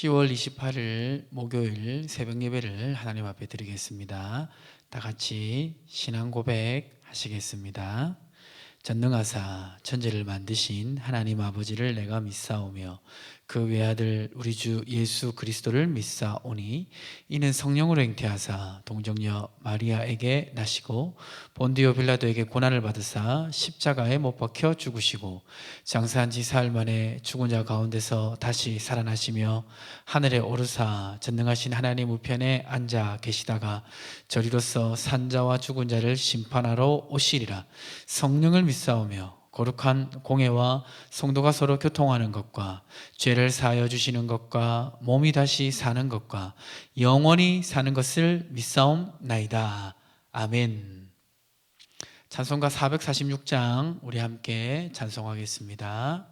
10월 28일 목요일 새벽 예배를 하나님 앞에 드리겠습니다. 다 같이 신앙 고백 하시겠습니다. 전능하사 천지를 만드신 하나님 아버지를 내가 믿사오며 그 외아들 우리 주 예수 그리스도를 믿사오니 이는 성령으로 잉태하사 동정녀 마리아에게 나시고 본디오 빌라도에게 고난을 받으사 십자가에 못 박혀 죽으시고 장사한 지 사흘 만에 죽은 자 가운데서 다시 살아나시며 하늘에 오르사 전능하신 하나님 우편에 앉아 계시다가 저리로서 산자와 죽은 자를 심판하러 오시리라. 성령을 믿사오며 거룩한 공회와 성도가 서로 교통하는 것과 죄를 사하여 주시는 것과 몸이 다시 사는 것과 영원히 사는 것을 믿사옵나이다. 아멘. 찬송가 446장 우리 함께 찬송하겠습니다.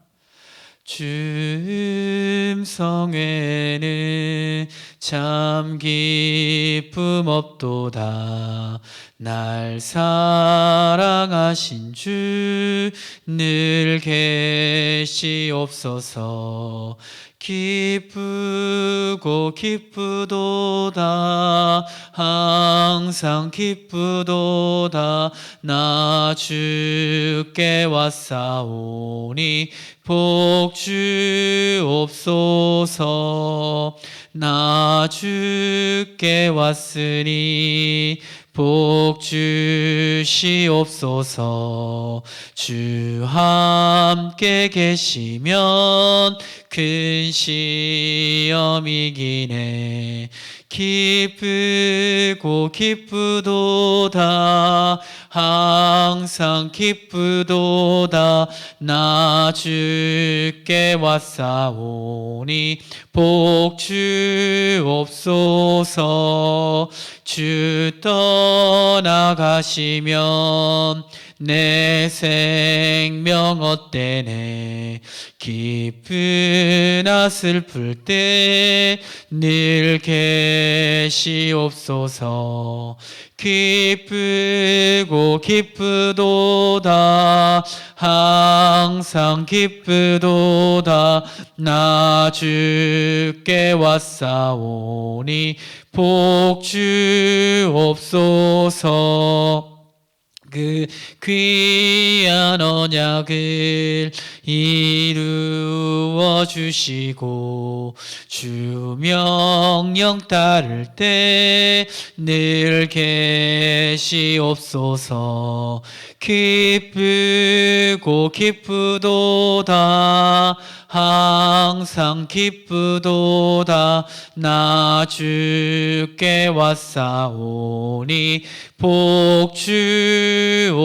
주 성회는 참 기쁨 없도다. 날 사랑하신 주 늘 계시옵소서. 기쁘고 기쁘도다. 항상 기쁘도다. 나 주께 왔사오니 복 주옵소서. 나 주께 왔으니 복 주시옵소서. 주 함께 계시면 큰 시험 이기네. 기쁘고 기쁘도다. 항상 기쁘도다. 나 주께 왔사오니 복 주옵소서. 주 떠나가시면 내 생명 헛되네. 기쁘나 슬플 때 늘 계시옵소서. 기쁘고 기쁘도다. 항상 기쁘도다. 나 주께 왔사오니 복 주옵소서. 그 귀한 언약을 이루어 주시고 주 명령 따를 때 늘 계시옵소서. 기쁘고 기쁘도다. 항상 기쁘도다. 나 주께 왔사오니 복 주옵소서.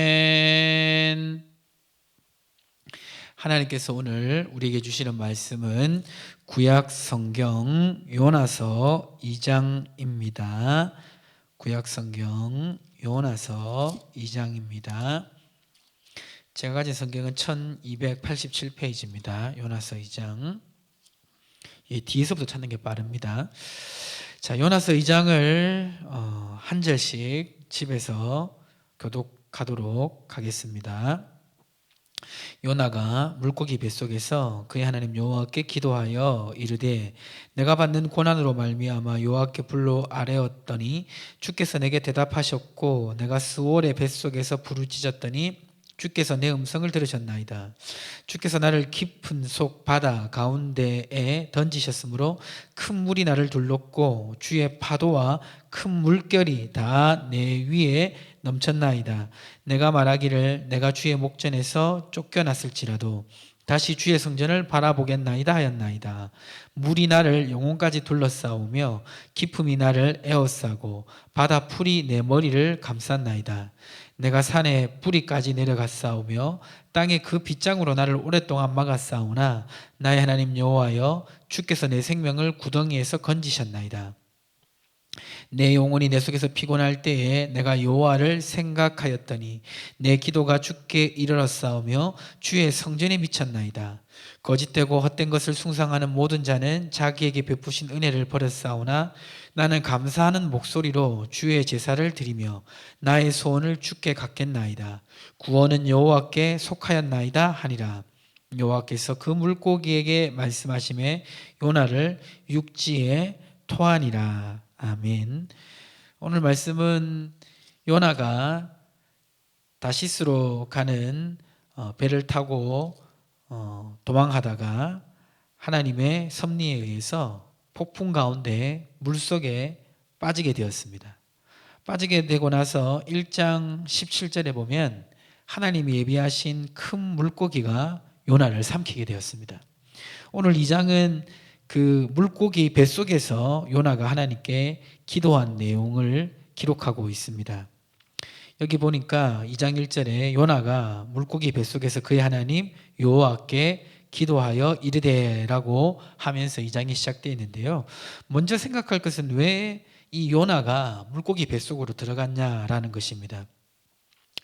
아멘. 하나님께서 오늘 우리에게 주시는 말씀은 구약 성경 요나서 2장입니다. 구약 성경 요나서 2장입니다. 제가 가진 성경은 1287페이지입니다. 요나서 2장. 뒤에서부터 찾는 게 빠릅니다. 자, 요나서 2장을 한 절씩 집에서 교독하도록 하겠습니다. 요나가 물고기 뱃속에서 그의 하나님 여호와께 기도하여 이르되 내가 받는 고난으로 말미암아 여호와께 불로 아뢰었더니 주께서 내게 대답하셨고 내가 스올의 뱃속에서 부르짖었더니 주께서 내 음성을 들으셨나이다. 주께서 나를 깊은 속 바다 가운데에 던지셨으므로 큰 물이 나를 둘렀고 주의 파도와 큰 물결이 다 내 위에 넘쳤나이다. 내가 말하기를 내가 주의 목전에서 쫓겨났을지라도 다시 주의 성전을 바라보겠나이다 하였나이다. 물이 나를 영혼까지 둘러싸우며 깊음이 나를 에워싸고 바다 풀이 내 머리를 감쌌나이다. 내가 산에 뿌리까지 내려갔사오며 땅에 그 빗장으로 나를 오랫동안 막았사오나 나의 하나님 여호와여 주께서 내 생명을 구덩이에서 건지셨나이다. 내 영혼이 내 속에서 피곤할 때에 내가 여호와를 생각하였더니 내 기도가 주께 이르렀사오며 주의 성전에 미쳤나이다. 거짓되고 헛된 것을 숭상하는 모든 자는 자기에게 베푸신 은혜를 버렸사오나 나는 감사하는 목소리로 주의 제사를 드리며 나의 소원을 주께 갖겠나이다. 구원은 여호와께 속하였나이다 하니라. 여호와께서 그 물고기에게 말씀하시매 요나를 육지에 토하니라. 아멘. 오늘 말씀은 요나가 다시스로 가는 배를 타고 도망하다가 하나님의 섭리에 의해서 폭풍 가운데 물속에 빠지게 되었습니다. 빠지게 되고 나서 1장 17절에 보면 하나님이 예비하신 큰 물고기가 요나를 삼키게 되었습니다. 오늘 2장은 그 물고기 뱃속에서 요나가 하나님께 기도한 내용을 기록하고 있습니다. 여기 보니까 2장 1절에 요나가 물고기 뱃속에서 그의 하나님 여호와께 기도하여 이르되라고 하면서 2장이 시작되어 있는데요. 먼저 생각할 것은 왜 이 요나가 물고기 뱃속으로 들어갔냐라는 것입니다.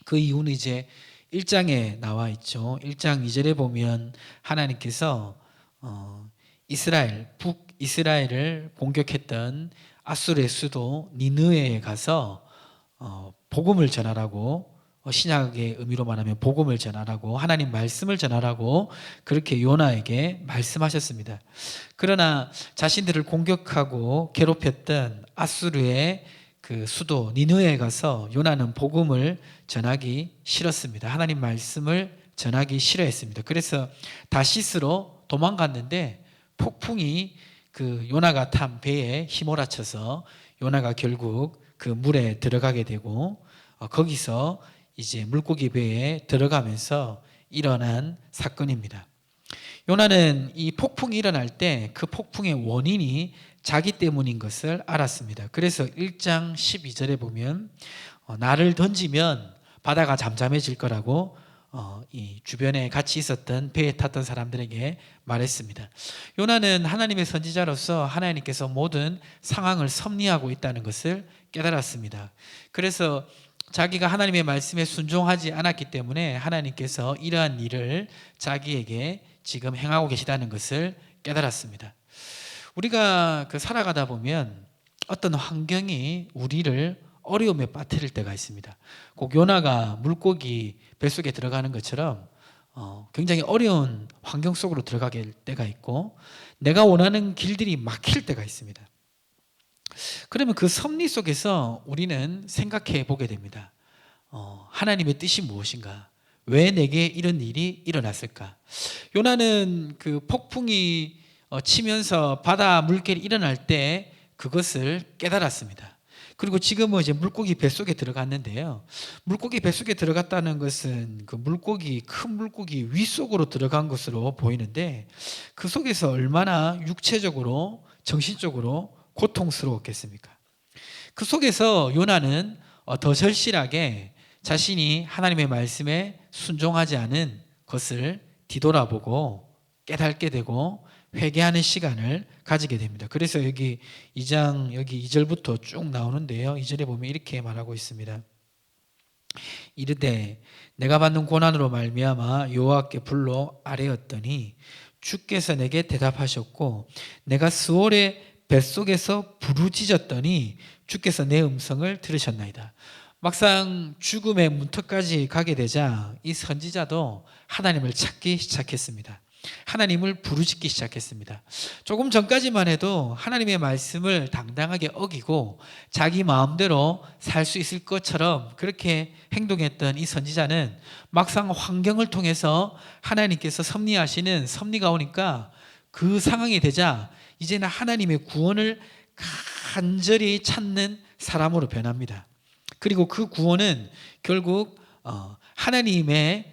그 이유는 이제 1장에 나와 있죠. 1장 2절에 보면 하나님께서 북이스라엘을 공격했던 아수르의 수도 니느웨에 가서 복음을 전하라고, 신약의 의미로 말하면 복음을 전하라고, 하나님 말씀을 전하라고 그렇게 요나에게 말씀하셨습니다. 그러나 자신들을 공격하고 괴롭혔던 아수르의 그 수도 니느웨에 가서 요나는 복음을 전하기 싫었습니다. 하나님 말씀을 전하기 싫어했습니다. 그래서 다시스로 도망갔는데 폭풍이 그 요나가 탄 배에 휘몰아쳐서 요나가 결국 그 물에 들어가게 되고 거기서 이제 물고기 배에 들어가면서 일어난 사건입니다. 요나는 이 폭풍이 일어날 때 그 폭풍의 원인이 자기 때문인 것을 알았습니다. 그래서 1장 12절에 보면 나를 던지면 바다가 잠잠해질 거라고 이 주변에 같이 있었던 배에 탔던 사람들에게 말했습니다. 요나는 하나님의 선지자로서 하나님께서 모든 상황을 섭리하고 있다는 것을 깨달았습니다. 그래서 자기가 하나님의 말씀에 순종하지 않았기 때문에 하나님께서 이러한 일을 자기에게 지금 행하고 계시다는 것을 깨달았습니다. 우리가 살아가다 보면 어떤 환경이 우리를 어려움에 빠뜨릴 때가 있습니다. 꼭 요나가 물고기 뱃속에 들어가는 것처럼 굉장히 어려운 환경 속으로 들어가게 때가 있고 내가 원하는 길들이 막힐 때가 있습니다. 그러면 그 섭리 속에서 우리는 생각해 보게 됩니다. 하나님의 뜻이 무엇인가? 왜 내게 이런 일이 일어났을까? 요나는 그 폭풍이 치면서 바다 물결이 일어날 때 그것을 깨달았습니다. 그리고 지금은 이제 물고기 뱃속에 들어갔는데요. 물고기 뱃속에 들어갔다는 것은 그 물고기, 큰 물고기 윗속으로 들어간 것으로 보이는데 그 속에서 얼마나 육체적으로, 정신적으로 고통스러웠겠습니까? 그 속에서 요나는 더 절실하게 자신이 하나님의 말씀에 순종하지 않은 것을 뒤돌아보고 깨닫게 되고 회개하는 시간을 가지게 됩니다. 그래서 여기 2장 여기 2절부터 쭉 나오는데요. 2절에 보면 이렇게 말하고 있습니다. 이르되 내가 받는 고난으로 말미암아 여호와께 불러 아뢰었더니 주께서 내게 대답하셨고 내가 스올의 뱃속에서 부르짖었더니 주께서 내 음성을 들으셨나이다. 막상 죽음의 문턱까지 가게 되자 이 선지자도 하나님을 찾기 시작했습니다. 하나님을 부르짖기 시작했습니다. 조금 전까지만 해도 하나님의 말씀을 당당하게 어기고 자기 마음대로 살 수 있을 것처럼 그렇게 행동했던 이 선지자는 막상 환경을 통해서 하나님께서 섭리하시는 섭리가 오니까 그 상황이 되자 이제는 하나님의 구원을 간절히 찾는 사람으로 변합니다. 그리고 그 구원은 결국 하나님의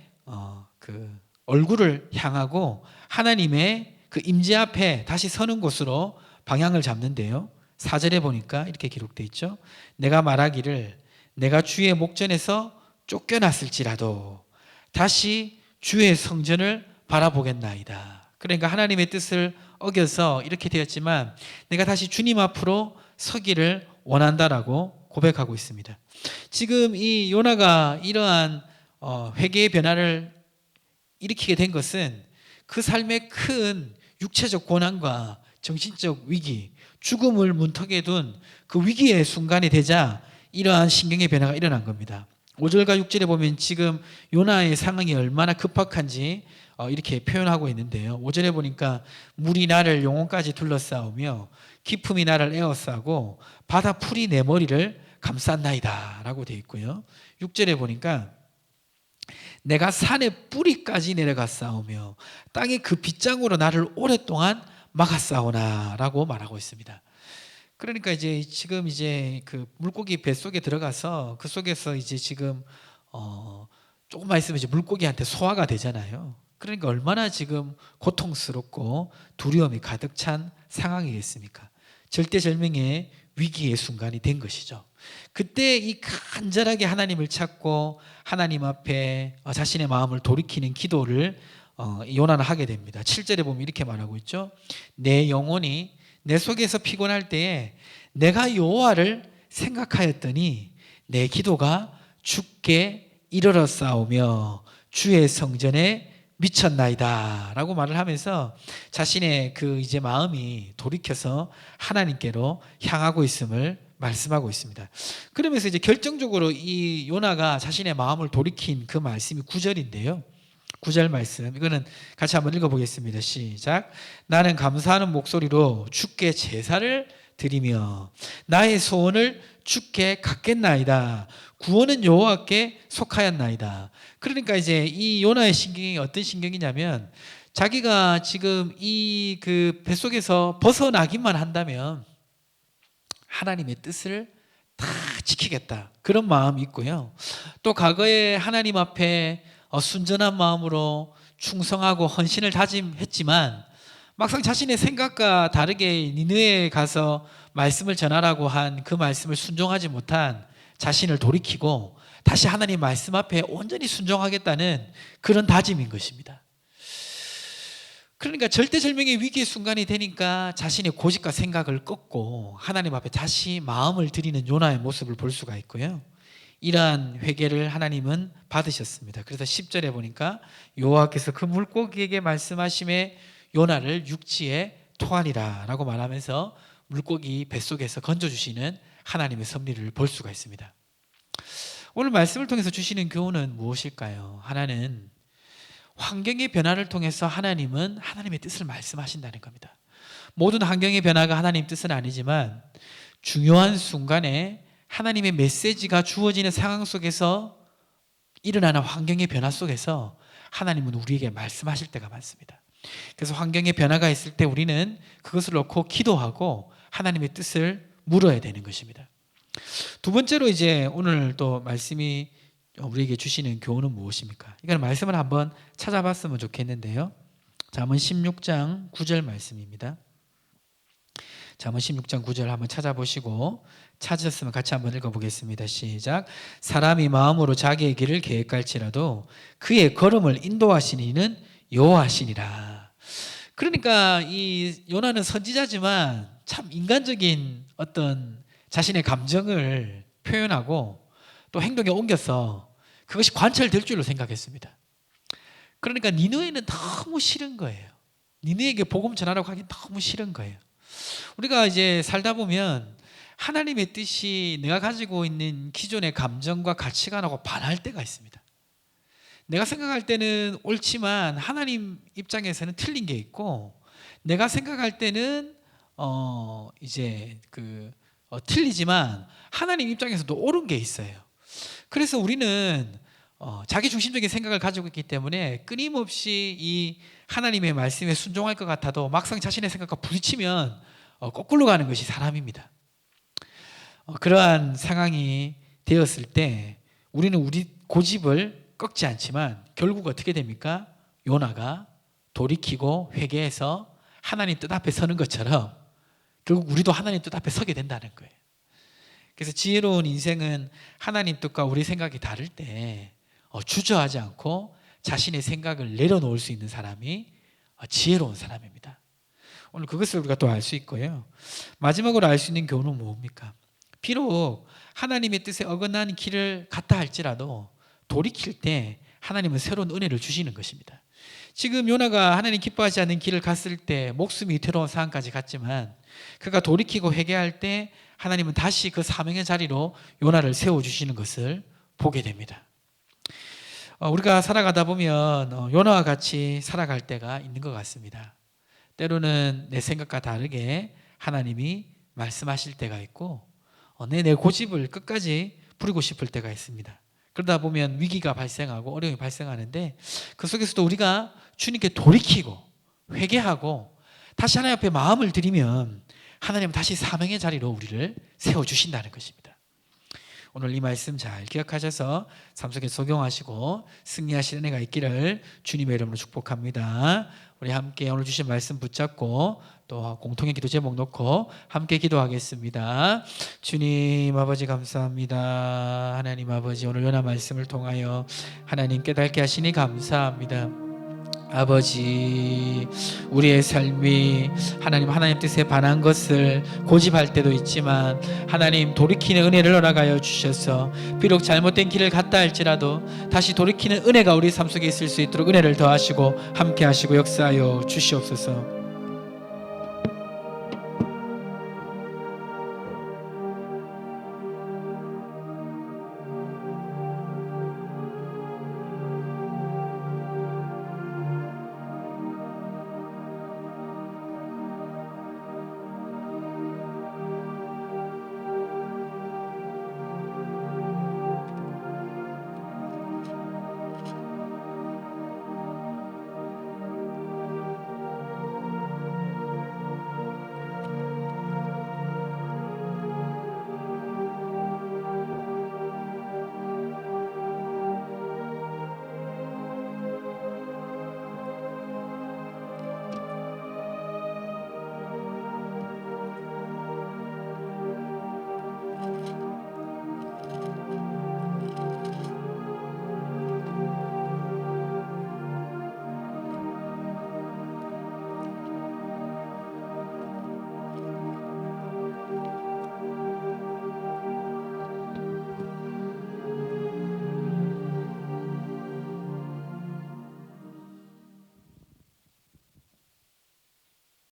그 얼굴을 향하고 하나님의 그 임재 앞에 다시 서는 곳으로 방향을 잡는데요. 4절에 보니까 이렇게 기록되어 있죠. 내가 말하기를 내가 주의 목전에서 쫓겨났을지라도 다시 주의 성전을 바라보겠나이다. 그러니까 하나님의 뜻을 어겨서 이렇게 되었지만 내가 다시 주님 앞으로 서기를 원한다라고 고백하고 있습니다. 지금 이 요나가 이러한 회개의 변화를 일으키게 된 것은 그 삶의 큰 육체적 고난과 정신적 위기 죽음을 문턱에 둔 그 위기의 순간이 되자 이러한 신경의 변화가 일어난 겁니다. 5절과 6절에 보면 지금 요나의 상황이 얼마나 급박한지 이렇게 표현하고 있는데요. 5절에 보니까 물이 나를 영혼까지 둘러싸우며 기품이 나를 에워싸고 바다 풀이 내 머리를 감쌌나이다 라고 되어 있고요. 6절에 보니까 내가 산의 뿌리까지 내려갔사오며 땅의 그 빗장으로 나를 오랫동안 막았사오나 라고 말하고 있습니다. 그러니까 이제 지금 이제 그 물고기 뱃속에 들어가서 그 속에서 이제 지금 조금만 있으면 이제 물고기한테 소화가 되잖아요. 그러니까 얼마나 지금 고통스럽고 두려움이 가득 찬 상황이겠습니까? 절대절명의 위기의 순간이 된 것이죠. 그때 이 간절하게 하나님을 찾고 하나님 앞에 자신의 마음을 돌이키는 기도를 요나는 하게 됩니다. 7절에 보면 이렇게 말하고 있죠. 내 영혼이 내 속에서 피곤할 때에 내가 여호와를 생각하였더니 내 기도가 주께 이르렀사오며 주의 성전에 미쳤나이다 라고 말을 하면서 자신의 그 이제 마음이 돌이켜서 하나님께로 향하고 있음을 말씀하고 있습니다. 그러면서 이제 결정적으로 이 요나가 자신의 마음을 돌이킨 그 말씀이 9절인데요. 9절 말씀 이거는 같이 한번 읽어보겠습니다. 시작. 나는 감사하는 목소리로 주께 제사를 드리며 나의 소원을 주께 갖겠나이다. 구원은 여호와께 속하였나이다. 그러니까 이제 이 요나의 신경이 어떤 신경이냐면 자기가 지금 이 그 뱃속에서 벗어나기만 한다면 하나님의 뜻을 다 지키겠다. 그런 마음이 있고요. 또 과거에 하나님 앞에 순전한 마음으로 충성하고 헌신을 다짐했지만 막상 자신의 생각과 다르게 니느웨에 가서 말씀을 전하라고 한 그 말씀을 순종하지 못한 자신을 돌이키고 다시 하나님 말씀 앞에 온전히 순종하겠다는 그런 다짐인 것입니다. 그러니까 절대절명의 위기의 순간이 되니까 자신의 고집과 생각을 꺾고 하나님 앞에 다시 마음을 드리는 요나의 모습을 볼 수가 있고요. 이러한 회개를 하나님은 받으셨습니다. 그래서 10절에 보니까 여호와께서 그 물고기에게 말씀하심에 요나를 육지에 토하니라 라고 말하면서 물고기 뱃속에서 건져주시는 하나님의 섭리를 볼 수가 있습니다. 오늘 말씀을 통해서 주시는 교훈은 무엇일까요? 하나는 환경의 변화를 통해서 하나님은 하나님의 뜻을 말씀하신다는 겁니다. 모든 환경의 변화가 하나님 뜻은 아니지만 중요한 순간에 하나님의 메시지가 주어지는 상황 속에서 일어나는 환경의 변화 속에서 하나님은 우리에게 말씀하실 때가 많습니다. 그래서 환경의 변화가 있을 때 우리는 그것을 놓고 기도하고 하나님의 뜻을 물어야 되는 것입니다. 두 번째로 이제 오늘 또 말씀이 우리에게 주시는 교훈은 무엇입니까? 이건 말씀을 한번 찾아봤으면 좋겠는데요. 잠언 16장 9절 말씀입니다. 잠언 16장 9절 한번 찾아보시고 찾으셨으면 같이 한번 읽어보겠습니다. 시작. 사람이 마음으로 자기의 길을 계획할지라도 그의 걸음을 인도하시는 이는 여호와시니라. 그러니까 이 요나는 선지자지만 참 인간적인 어떤 자신의 감정을 표현하고 또 행동에 옮겨서 그것이 관찰될 줄로 생각했습니다. 그러니까 니느웨는 너무 싫은 거예요. 니느웨에게 복음 전하라고 하기 너무 싫은 거예요. 우리가 이제 살다 보면 하나님의 뜻이 내가 가지고 있는 기존의 감정과 가치관하고 반할 때가 있습니다. 내가 생각할 때는 옳지만 하나님 입장에서는 틀린 게 있고, 내가 생각할 때는 이제 틀리지만 하나님 입장에서도 옳은 게 있어요. 그래서 우리는 자기 중심적인 생각을 가지고 있기 때문에 끊임없이 이 하나님의 말씀에 순종할 것 같아도 막상 자신의 생각과 부딪히면 거꾸로 가는 것이 사람입니다. 그러한 상황이 되었을 때 우리는 우리 고집을 꺾지 않지만 결국 어떻게 됩니까? 요나가 돌이키고 회개해서 하나님 뜻 앞에 서는 것처럼 결국 우리도 하나님 뜻 앞에 서게 된다는 거예요. 그래서 지혜로운 인생은 하나님 뜻과 우리 생각이 다를 때 주저하지 않고 자신의 생각을 내려놓을 수 있는 사람이 지혜로운 사람입니다. 오늘 그것을 우리가 또 알 수 있고요. 마지막으로 알 수 있는 교훈은 뭡니까? 비록 하나님의 뜻에 어긋난 길을 갔다 할지라도 돌이킬 때 하나님은 새로운 은혜를 주시는 것입니다. 지금 요나가 하나님 기뻐하지 않는 길을 갔을 때 목숨이 위태로운 상황까지 갔지만 그가 돌이키고 회개할 때 하나님은 다시 그 사명의 자리로 요나를 세워주시는 것을 보게 됩니다. 우리가 살아가다 보면 요나와 같이 살아갈 때가 있는 것 같습니다. 때로는 내 생각과 다르게 하나님이 말씀하실 때가 있고 내 고집을 끝까지 부리고 싶을 때가 있습니다. 그러다 보면 위기가 발생하고 어려움이 발생하는데 그 속에서도 우리가 주님께 돌이키고 회개하고 다시 하나님 앞에 마음을 드리면 하나님은 다시 사명의 자리로 우리를 세워주신다는 것입니다. 오늘 이 말씀 잘 기억하셔서 삶 속에 적용하시고 승리하실 은혜가 있기를 주님의 이름으로 축복합니다. 우리 함께 오늘 주신 말씀 붙잡고 또 공통의 기도 제목 놓고 함께 기도하겠습니다. 주님 아버지 감사합니다. 하나님 아버지 오늘 요나 말씀을 통하여 하나님 깨닫게 하시니 감사합니다. 아버지 우리의 삶이 하나님 뜻에 반한 것을 고집할 때도 있지만 하나님 돌이키는 은혜를 허락하여 주셔서 비록 잘못된 길을 갔다 할지라도 다시 돌이키는 은혜가 우리 삶 속에 있을 수 있도록 은혜를 더하시고 함께 하시고 역사하여 주시옵소서.